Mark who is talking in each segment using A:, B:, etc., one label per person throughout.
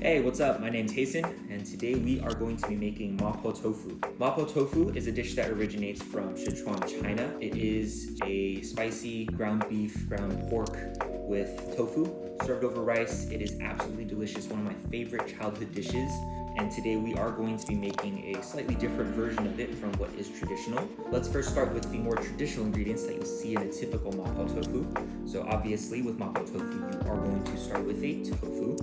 A: Hey, what's up? My name's Hasten, and today we are going to be making Mapo Tofu. Mapo Tofu is a dish that originates from Sichuan, China. It is a spicy ground beef, ground pork with tofu served over rice. It is absolutely delicious, one of my favorite childhood dishes. And today we are going to be making a slightly different version of it from what is traditional. Let's first start with the more traditional ingredients that you'll see in a typical Mapo Tofu. So obviously with Mapo Tofu, you are going to start with a tofu.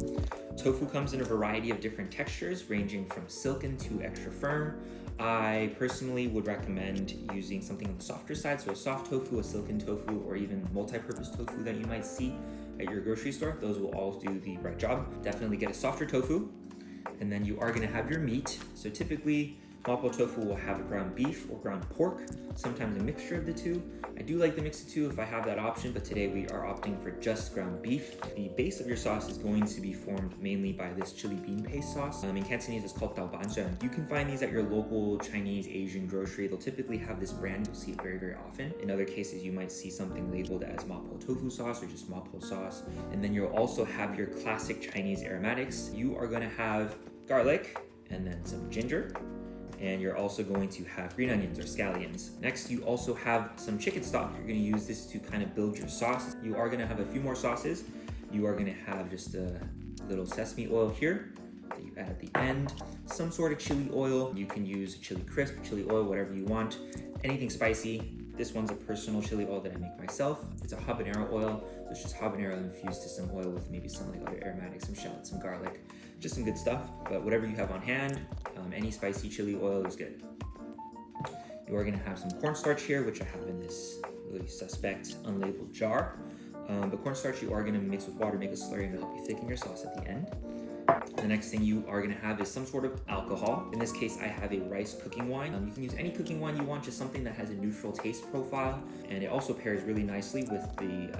A: Tofu comes in a variety of different textures, ranging from silken to extra firm. I personally would recommend using something on the softer side, so a soft tofu, a silken tofu, or even multi-purpose tofu that you might see at your grocery store. Those will all do the right job. Definitely get a softer tofu. And then you are gonna have your meat. So typically, Mapo Tofu will have a ground beef or ground pork, sometimes a mixture of the two. I do like the mix of two if I have that option, but today we are opting for just ground beef. The base of your sauce is going to be formed mainly by this chili bean paste sauce. In Cantonese, it's called Dao Banzhen. You can find these at your local Chinese, Asian grocery. They'll typically have this brand. You'll see it very, very often. In other cases, you might see something labeled as Mapo Tofu sauce or just Mapo sauce. And then you'll also have your classic Chinese aromatics. You are gonna have garlic and then some ginger. And you're also going to have green onions or scallions. Next, you also have some chicken stock. You're gonna use this to kind of build your sauce. You are gonna have a few more sauces. You are gonna have just a little sesame oil here that you add at the end. Some sort of chili oil. You can use chili crisp, chili oil, whatever you want. Anything spicy. This one's a personal chili oil that I make myself. It's a habanero oil. So it's just habanero infused to some oil with maybe some like other aromatics, some shallots, some garlic, just some good stuff. But whatever you have on hand, any spicy chili oil is good. You are gonna have some cornstarch here, which I have in this really suspect unlabeled jar. But cornstarch you are gonna mix with water, make a slurry, and it'll help you thicken your sauce at the end. The next thing you are gonna have is some sort of alcohol. In this case, I have a rice cooking wine. You can use any cooking wine you want, just something that has a neutral taste profile. And it also pairs really nicely with the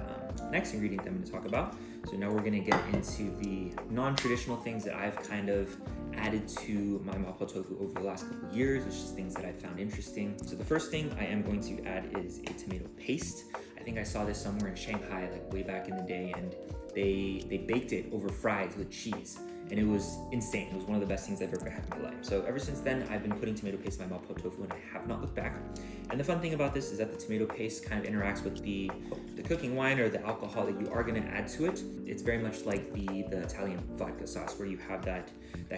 A: next ingredient that I'm gonna talk about. So now we're gonna get into the non-traditional things that I've kind of added to my Mapo Tofu over the last couple of years. It's just things that I found interesting. So the first thing I am going to add is a tomato paste. I think I saw this somewhere in Shanghai, like way back in the day, and they baked it over fries with cheese. And it was insane. It was one of the best things I've ever had in my life. So ever since then, I've been putting tomato paste in my Mapo Tofu, and I have not looked back. And the fun thing about this is that the tomato paste kind of interacts with the cooking wine or the alcohol that you are gonna add to it. It's very much like the Italian vodka sauce, where you have that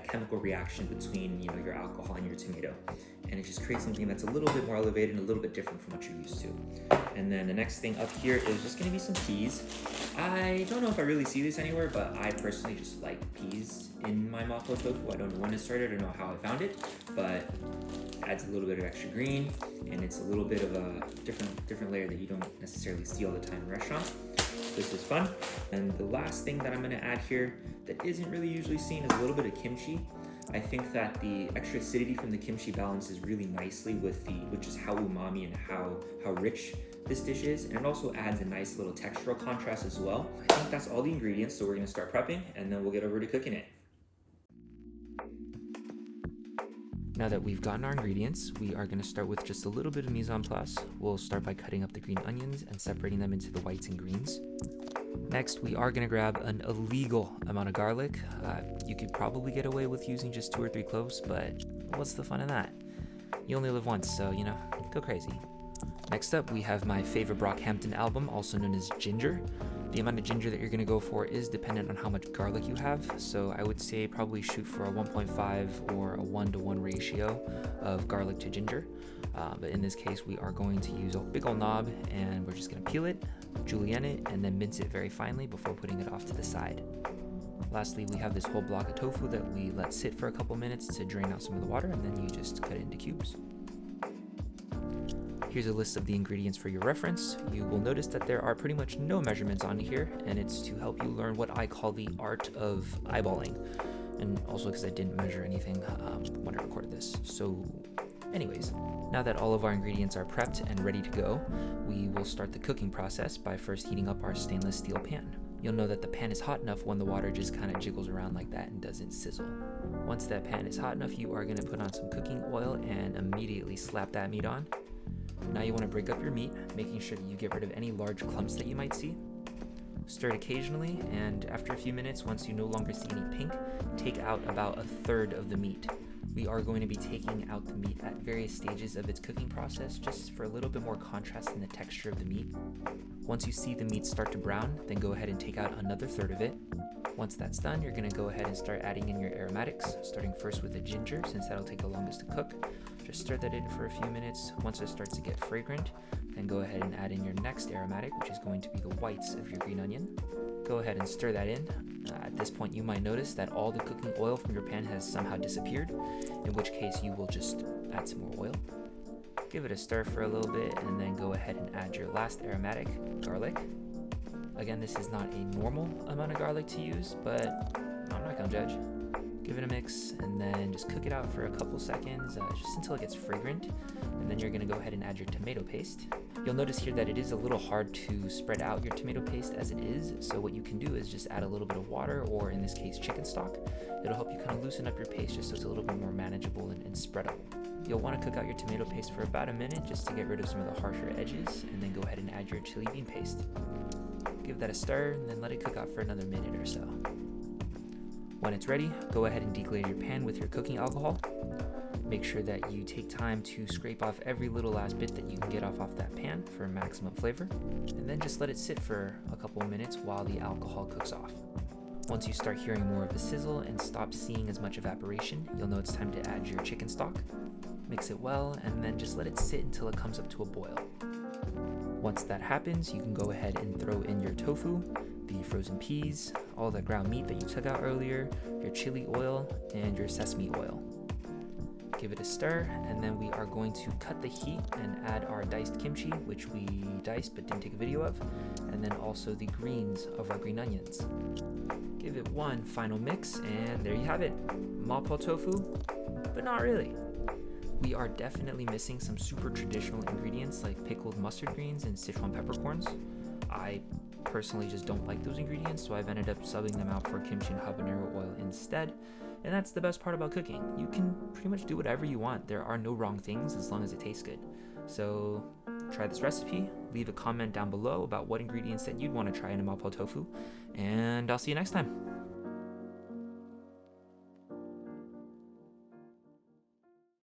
A: chemical reaction between your alcohol and your tomato. And it just creates something that's a little bit more elevated and a little bit different from what you're used to. And then the next thing up here is just gonna be some peas. I don't know if I really see this anywhere, but I personally just like peas in my Mapo Tofu. I don't know when it started, I don't know how I found it, but it adds a little bit of extra green, and it's a little bit of a different layer that you don't necessarily see all the time in restaurants. This is fun. And the last thing that I'm gonna add here that isn't really usually seen is a little bit of kimchi. I think that the extra acidity from the kimchi balances really nicely with just how umami and how rich this dish is, and it also adds a nice little textural contrast as well. I think that's all the ingredients, so we're gonna start prepping and then we'll get over to cooking it. Now that we've gotten our ingredients, we are gonna start with just a little bit of mise en place. We'll start by cutting up the green onions and separating them into the whites and greens. Next, we are gonna grab an illegal amount of garlic. You could probably get away with using just 2 or 3 cloves, but what's the fun in that? You only live once, so go crazy. Next up, we have my favorite Brockhampton album, also known as ginger. The amount of ginger that you're gonna go for is dependent on how much garlic you have, so I would say probably shoot for a 1.5 or a 1-to-1 ratio of garlic to ginger. But in this case, we are going to use a big old knob, and we're just gonna peel it, julienne it, and then mince it very finely before putting it off to the side. Lastly, we have this whole block of tofu that we let sit for a couple minutes to drain out some of the water, and then you just cut it into cubes. Here's a list of the ingredients for your reference. You will notice that there are pretty much no measurements on here, and it's to help you learn what I call the art of eyeballing. And also because I didn't measure anything when I recorded this. So anyways, now that all of our ingredients are prepped and ready to go, we will start the cooking process by first heating up our stainless steel pan. You'll know that the pan is hot enough when the water just kind of jiggles around like that and doesn't sizzle. Once that pan is hot enough, you are going to put on some cooking oil and immediately slap that meat on. Now you want to break up your meat, making sure that you get rid of any large clumps that you might see. Stir it occasionally, and after a few minutes, once you no longer see any pink, take out about a third of the meat. We are going to be taking out the meat at various stages of its cooking process just for a little bit more contrast in the texture of the meat. Once you see the meat start to brown, then go ahead and take out another third of it. Once that's done, you're going to go ahead and start adding in your aromatics, starting first with the ginger since that'll take the longest to cook. Just stir that in for a few minutes. Once it starts to get fragrant, then go ahead and add in your next aromatic, which is going to be the whites of your green onion. Go ahead and stir that in. At this point, you might notice that all the cooking oil from your pan has somehow disappeared, in which case you will just add some more oil. Give it a stir for a little bit, and then go ahead and add your last aromatic, garlic. Again, this is not a normal amount of garlic to use, but I'm not gonna judge. Give it a mix, and then just cook it out for a couple seconds, just until it gets fragrant. And then you're gonna go ahead and add your tomato paste. You'll notice here that it is a little hard to spread out your tomato paste as it is, so what you can do is just add a little bit of water, or in this case, chicken stock. It'll help you kind of loosen up your paste just so it's a little bit more manageable and spreadable. You'll want to cook out your tomato paste for about a minute just to get rid of some of the harsher edges, and then go ahead and add your chili bean paste. Give that a stir, and then let it cook out for another minute or so. When it's ready, go ahead and deglaze your pan with your cooking alcohol. Make sure that you take time to scrape off every little last bit that you can get off that pan for maximum flavor, and then just let it sit for a couple of minutes while the alcohol cooks off. Once you start hearing more of a sizzle and stop seeing as much evaporation, you'll know it's time to add your chicken stock. Mix it well, and then just let it sit until it comes up to a boil. Once that happens, you can go ahead and throw in your tofu, the frozen peas, all the ground meat that you took out earlier, your chili oil, and your sesame oil. Give it a stir, and then we are going to cut the heat and add our diced kimchi, which we diced but didn't take a video of, and then also the greens of our green onions. Give it one final mix, and there you have it. Mapo tofu, but not really. We are definitely missing some super traditional ingredients like pickled mustard greens and Sichuan peppercorns. I personally just don't like those ingredients, so I've ended up subbing them out for kimchi and habanero oil instead. And that's the best part about cooking. You can pretty much do whatever you want. There are no wrong things as long as it tastes good. So try this recipe, leave a comment down below about what ingredients that you'd want to try in a Mapo tofu, and I'll see you next time.